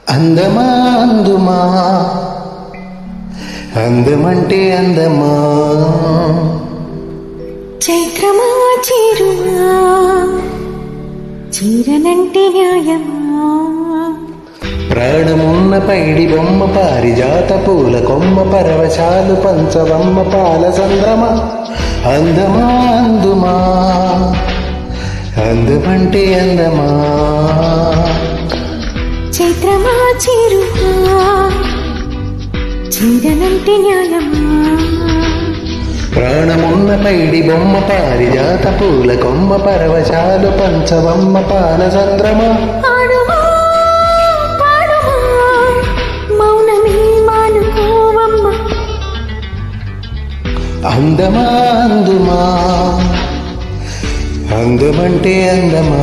అందమా అందుమా అందమంటే అందమా చైత్రమా చీరుమా చీరనంటే న్యాయమా ప్రాణమున్న పైడి బొమ్మ పారిజాత పూల కొమ్మ పరవశాలు పంచవమ్మ పాల సంద్రమ అందమా అందుమా అందమంటే అందమా చైత్రమా చీరుమా చీరనంటే న్యాయమా ప్రాణమున్న పైడి బొమ్మ పారిజాత పూల కొమ్మ పరవశాలు పంచవమ్మ పాల సంద్రమ అందమా అందుమా అందమంటే అందమా